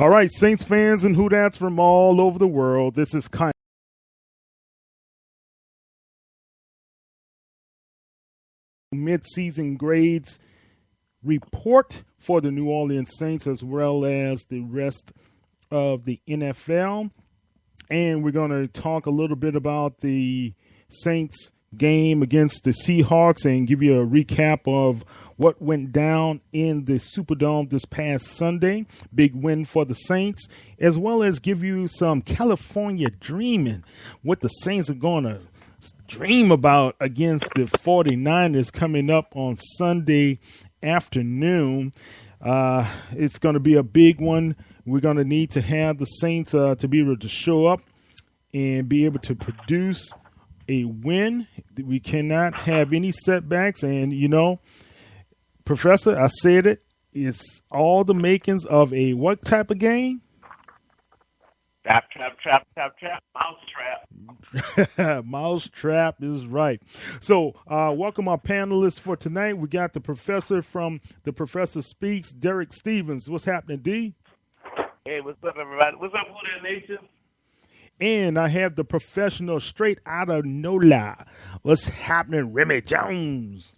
All right, Saints fans and Who-Dats from all over the world, this is kind of mid-season grades report for the New Orleans Saints as well as the rest of the NFL. And we're going to talk a little bit about the Saints game against the Seahawks and give you a recap of what went down in the Superdome this past Sunday. Big win for the Saints, as well as give you some California dreaming, what the Saints are going to dream about against the 49ers coming up on Sunday afternoon. It's going to be a big one. We're going to need to have the Saints to be able to show up and be able to produce a win. We cannot have any setbacks. And, you know, Professor, I said it, it's all the makings of a what type of game? Trap, mouse trap. Mouse trap is right. So welcome our panelists for tonight. We got the professor from The Professor Speaks, Derek Stevens. What's happening, D? Hey, what's up, everybody? What's up, Who-Dat Nation? And I have the professional straight out of NOLA. What's happening, Remy Jones?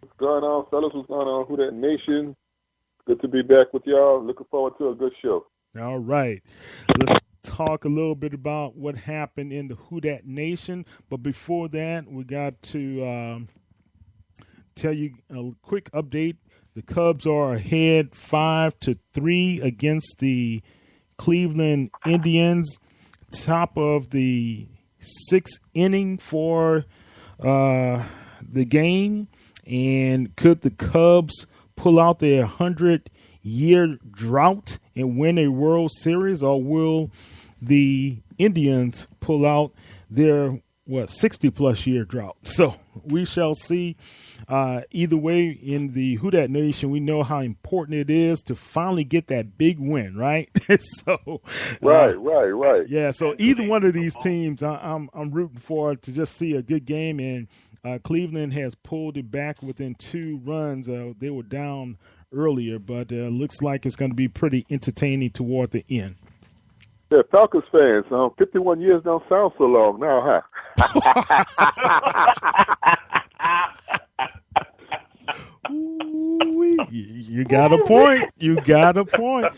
What's going on, fellas? What's going on, Who-Dat Nation? Good to be back with y'all. Looking forward to a good show. All right. Let's talk a little bit about what happened in the Who-Dat Nation. But before that, we got to tell you a quick update. The Cubs are ahead 5-3 against the Cleveland Indians. Top of the sixth inning for the game. And could the Cubs pull out their 100-year drought and win a World Series, or will the Indians pull out their 60-plus year drought? So we shall see. Either way, in the Who-Dat Nation, we know how important it is to finally get that big win, right? So right. Yeah. So either one of these teams, I'm rooting for to just see a good game. And Cleveland has pulled it back within 2 runs. They were down earlier, but looks like it's going to be pretty entertaining toward the end. Yeah, Falcons fans, 51 years don't sound so long now, huh? Ooh, you got a point. You got a point.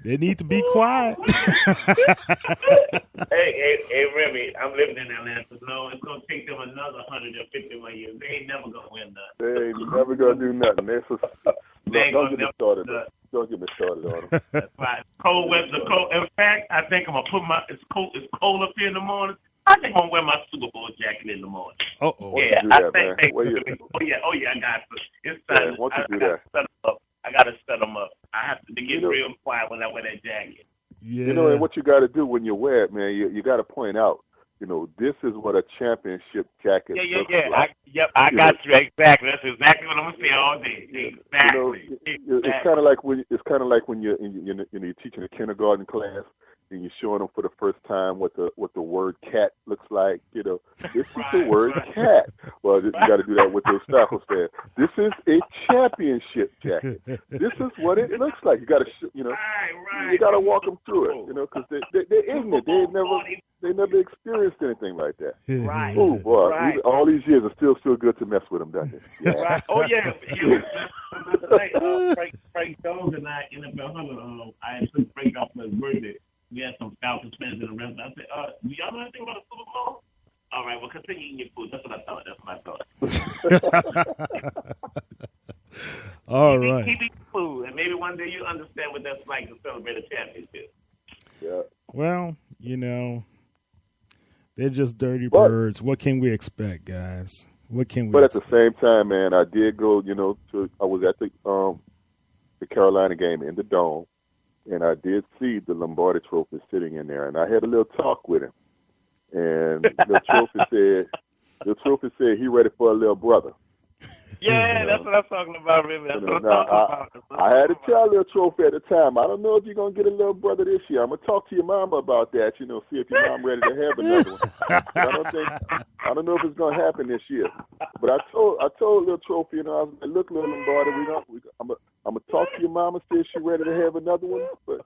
They need to be quiet. Hey, Remy, I'm living in Atlanta. No, it's going to take them another 151 years. They ain't never going to win nothing. They ain't never going to do nothing. Don't get me started. Don't get me started on them. That's right. Cold weather. In fact, I think I'm going to put it's cold up here in the morning. I think I'm going to wear my Super Bowl jacket in the morning. Uh-oh. Yeah, I think. Oh, yeah, I got to. It's time. Yeah, once you do that. I got to set them up. I have to get real quiet when I wear that jacket. Yeah. You know, and what you got to do when you wear it, man, you got to point out, you know, this is what a championship jacket looks like. I got you. Exactly. That's exactly what I'm going to say all day. Exactly. You know, it's kind of like when you're you're teaching a kindergarten class and you're showing them for the first time what the word cat looks like. You know, this is the word cat. Well, you got to do that with those Falcons fans. This is a championship jacket. This is what it looks like. You got to, you got to walk them through it. You know, because they're ignorant. They never experienced anything like that. Right. Oh boy, all these years it still feel good to mess with them, doesn't it? Yeah. Right. Oh yeah. Frank Jones and I NFL Hunter. I took Frank off my birthday. We had some Falcons fans in the rest. I said, do y'all know anything about the Super Bowl? All right, well, continue eating your food. That's what I thought. All right. Keep eating food, and maybe one day you'll understand what that's like to celebrate a championship. Yeah. Well, you know, they're just dirty birds. What can we expect, guys? What can we But expect? at the same time, man, I did go, I was at the Carolina game in the Dome, and I did see the Lombardi Trophy sitting in there, and I had a little talk with him. And the trophy said he ready for a little brother. Yeah, that's what I'm talking about, Remy. That's what I'm talking about. I had to tell Little Trophy at the time, I don't know if you're going to get a little brother this year. I'm going to talk to your mama about that, see if your mom ready to have another one. I don't know if it's going to happen this year. But I told Little Trophy, I was like, look, Little Lombardi, I'm going to talk to your mama, see if she's ready to have another one. But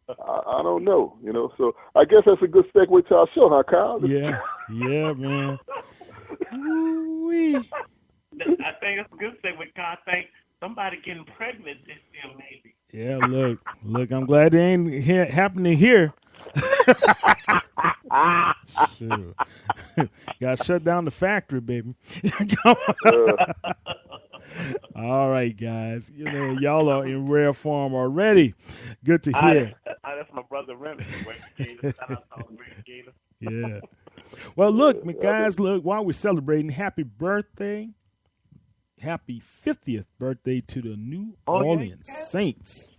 I don't know, So I guess that's a good segue to our show, huh, Kyle? Yeah, man. Ooh-wee. I think it's a good thing with God. I think somebody getting pregnant this year, maybe. Yeah, look. I'm glad they ain't happening here. Sure. Got to shut down the factory, baby. All right, guys. Y'all are in rare form already. Good to hear. That's my brother Remy. Yeah. Well, look, guys, while we're celebrating, happy birthday. Happy 50th birthday to the New Orleans Saints.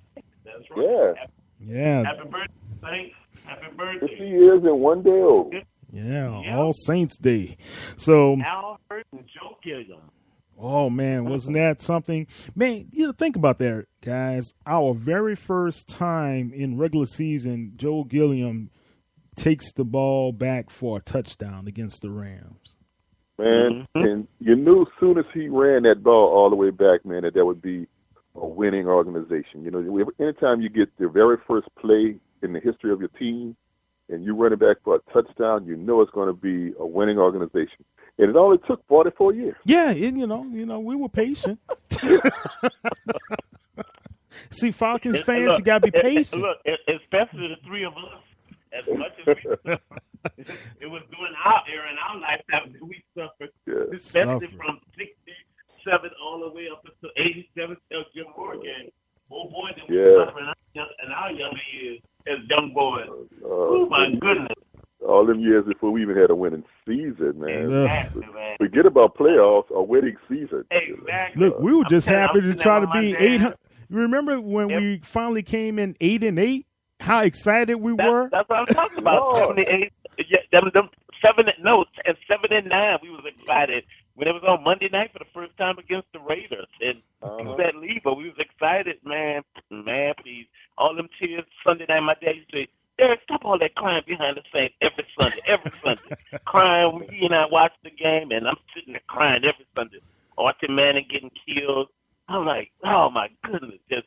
That's right. Yeah. Happy birthday, Saints. Happy birthday. 50 years and one day old. Yeah, All Saints Day. So, Al Hurt and Joe Gilliam. Oh, man, wasn't that something? Man, think about that, guys. Our very first time in regular season, Joe Gilliam takes the ball back for a touchdown against the Rams. Man, and you knew as soon as he ran that ball all the way back, man, that would be a winning organization. Anytime you get the very first play in the history of your team and you run it back for a touchdown, you know it's going to be a winning organization. And it only took 44 years. Yeah, and we were patient. See, Falcons fans, you got to be patient. Look, especially the three of us, as much as it was during our era and our lifetime, we suffered, especially from 67 all the way up to 87 till Jim Morgan. Oh, boy, did we suffer in our younger years as young boys. Oh, my goodness. All them years before we even had a winning season, man. Exactly, man. Forget about playoffs, a winning season. Exactly. Look, we were just happy to try to be 800. You remember when we finally came in 8-8? How excited we were? That's what I'm talking about. 78. Them 7 and 9. We was excited when it was on Monday night for the first time against the Raiders, and it was at Lee, but we was excited, man. Man, please, all them tears Sunday night. My dad used to say, Derek, stop all that crying behind the Saints every Sunday, crying. He and I watched the game, and I'm sitting there crying every Sunday. Arthur Manning getting killed. I'm like, oh my goodness, just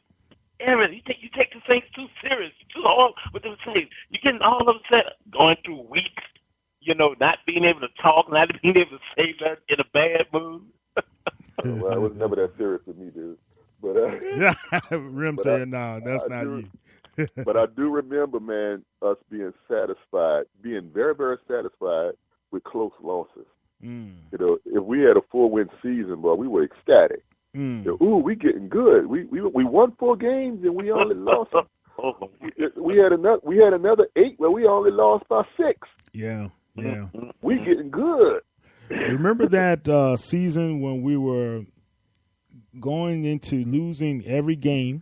everything. You take the Saints too serious, too hard with them Saints. You're getting all upset, going through weeks, not being able to talk, not being able to say that in a bad mood. Well, it was never that serious with me, dude. But Rim saying, no, that's not you. But I do remember, man, us being satisfied, being very, very satisfied with close losses. If we had a 4-win season, boy, we were ecstatic. Ooh, we getting good. We won 4 games and we only lost. We had another 8 where we only lost by 6. Yeah. We getting good. Remember that season when we were going into losing every game,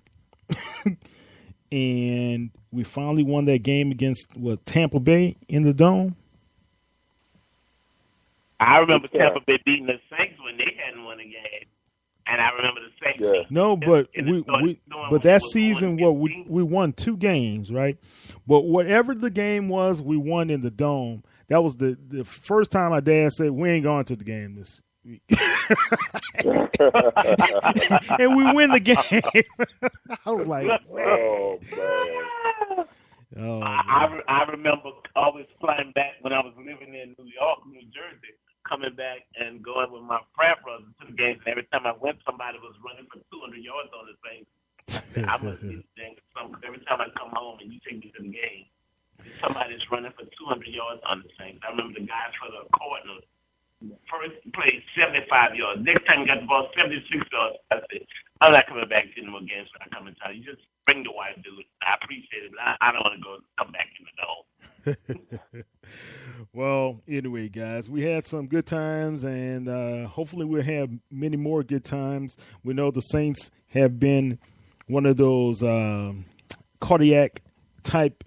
and we finally won that game against Tampa Bay in the Dome? I remember Tampa Bay beating the Saints when they hadn't won a game. And I remember the Saints. Yeah. No, but but that season, we won 2 games, right? But whatever the game was, we won in the Dome. That was the first time my dad said, we ain't going to the game this week. And we win the game. I was like, oh, man. Oh, I remember always flying back when I was living in New York, New Jersey, coming back and going with my frat brothers to the games. And every time I went, somebody was running for 200 yards on the thing. I must be saying something. Every time I come home and you take me to the game, somebody's running for 200 yards on the thing. I remember the guys for the Cardinals first played 75 yards. Next time you got the ball, 76 yards. I said, I'm not coming back to any more games when I come in town. You just bring the wife, dude. I appreciate it, but I don't want to go come back in the dome. Well, anyway, guys, we had some good times, and hopefully we'll have many more good times. We know the Saints have been one of those cardiac type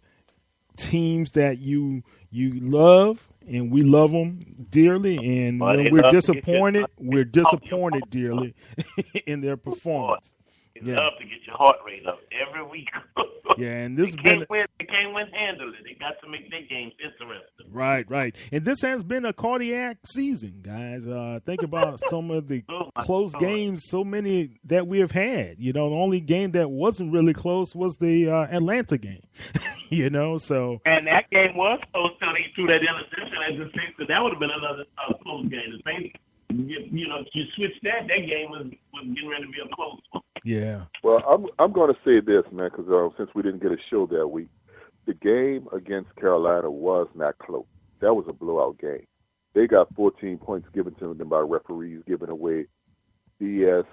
teams that you love, and we love them dearly. And when we're disappointed dearly in their performance. They love to get your heart rate up every week. Yeah, and this they has been they can't win handily. They got to make their games interesting. Right. And this has been a cardiac season, guys. Think about some of the close games, so many that we have had. The only game that wasn't really close was the Atlanta game. You know, so. And that game was close till he threw that interception at the Saints, so that would have been another close game. The Saints, you switch that game was getting ready to be a close one. Yeah. Well, I'm going to say this, man, because since we didn't get a show that week, the game against Carolina was not close. That was a blowout game. They got 14 points given to them by referees, giving away BS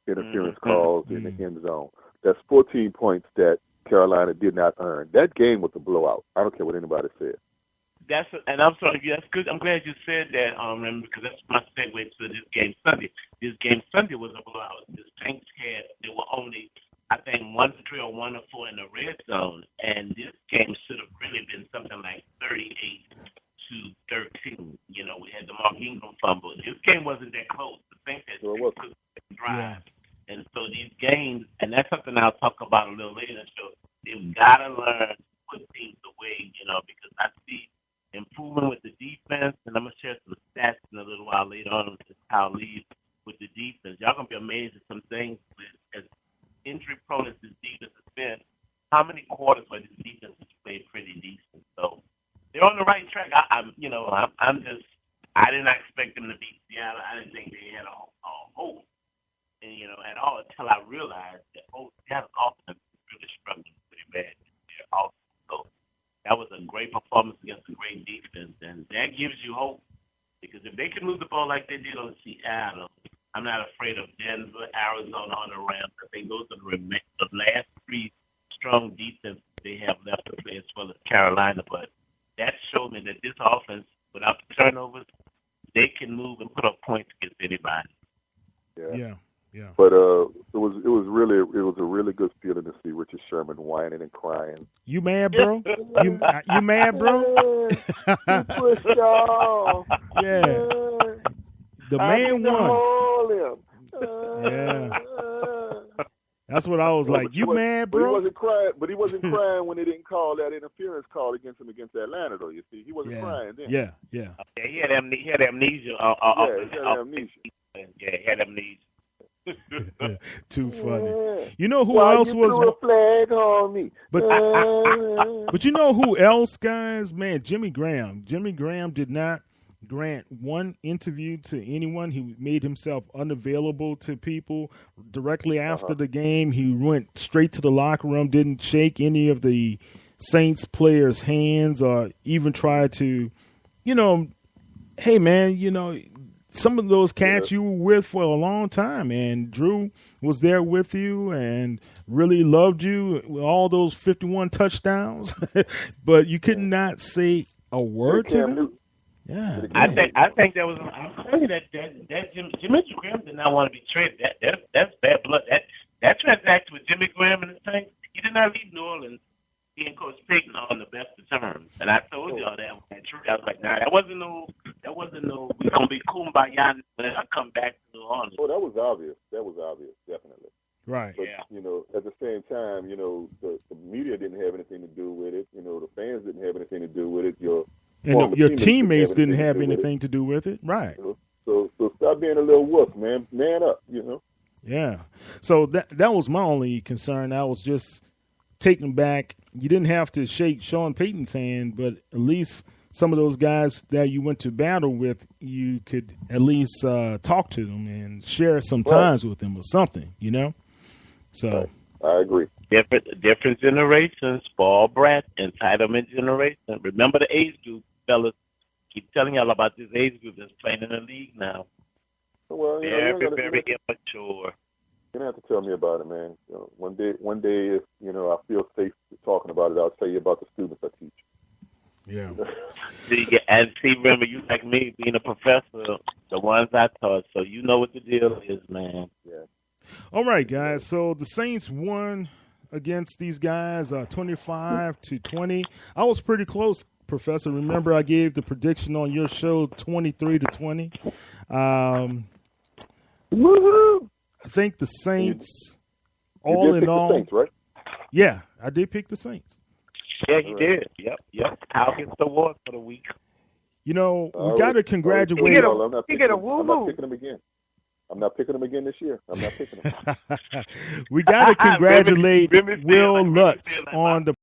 interference calls in the end zone. That's 14 points that Carolina did not earn. That game was a blowout. I don't care what anybody said. And I'm sorry, that's good. I'm glad you said that, because that's my segue to this game Sunday. This game Sunday was a blowout. The Saints they were only, I think, 1-3 or 1-4 in the red zone, and this game should have really been something like 38-13. You know, we had the Mark Ingram fumble. This game wasn't that close. The Saints had drive. And so these games, and that's something I'll talk about a little later in the show, they've got to learn to put things away, because I see improvement with the defense, and I'm going to share some stats in a little while later on with how leads with the defense. Y'all going to be amazed at some things as injury-prone as this defense has been. How many quarters where this defense has played pretty decent? So they're on the right track. I did not expect them to beat Seattle. I didn't think they had a hope, at all until I realized that Seattle's offense is really struggling pretty bad this year also. So that was a great performance against a great defense, and that gives you hope because if they can move the ball like they did on Seattle, I'm not afraid of Denver, Arizona, or the Rams. I think those are the last three strong defenses they have left to play as well as Carolina. But that showed me that this offense, without the turnovers, they can move and put up points against anybody. Yeah. But it was a really good feeling to see Richard Sherman whining and crying. You mad, bro? you mad, bro? He pushed off. Yeah. The man won. Yeah. That's what I was like. You mad, bro? But he wasn't crying. But he wasn't crying when they didn't call that interference call against him against Atlanta, though. You see, he wasn't crying then. Yeah. Yeah, he had amnesia. He had amnesia. Yeah, he had amnesia. Too funny. You know who Why else you was threw a flag on me? But you know who else, guys? Man, Jimmy Graham. Jimmy Graham did not grant one interview to anyone. He made himself unavailable to people directly after the game. He went straight to the locker room, didn't shake any of the Saints players' hands or even try to, hey, man, some of those cats you were with for a long time, and Drew was there with you and really loved you with all those 51 touchdowns, but you could not say a word to them. Yeah, I think that was. I'm telling you that Jimmy Graham did not want to be traded. That's bad blood. That transaction with Jimmy Graham and the Saints, he did not leave New Orleans. He and Coach Payton on the best of terms, and I told y'all that when that true. I was like, nah, that wasn't no. We're gonna be kumbaya when I come back to New Orleans. Oh, that was obvious, definitely. Right. But, at the same time, the media didn't have anything to do with it. The fans didn't have anything to do with it. Your teammates didn't have anything to do with it. Right. So stop being a little wuss, man. Man up, Yeah. So that was my only concern. I was just taken back. You didn't have to shake Sean Payton's hand, but at least some of those guys that you went to battle with, you could at least talk to them and share some times with them or something, So right. I agree. Different generations, ball brat, entitlement generation. Remember the age group, fellas. Keep telling y'all about this age group that's playing in the league now. Well, very immature. You're gonna have to tell me about it, man. One day, if I feel safe talking about it, I'll tell you about the students I teach. Yeah. Remember, you like me being a professor, the ones I taught, so you know what the deal is, man. Yeah. All right, guys. So the Saints won against these guys, 25-20. I was pretty close, Professor. Remember, I gave the prediction on your show, 23-20. Woohoo! I think the Saints, you did pick the Saints, right? Yeah, I did pick the Saints. Yeah, he did. Yep. Kyle gets the award for the week. We got to congratulate. I'm not picking them again. I'm not picking them again this year. I'm not picking them. We got to congratulate Will Lutz on the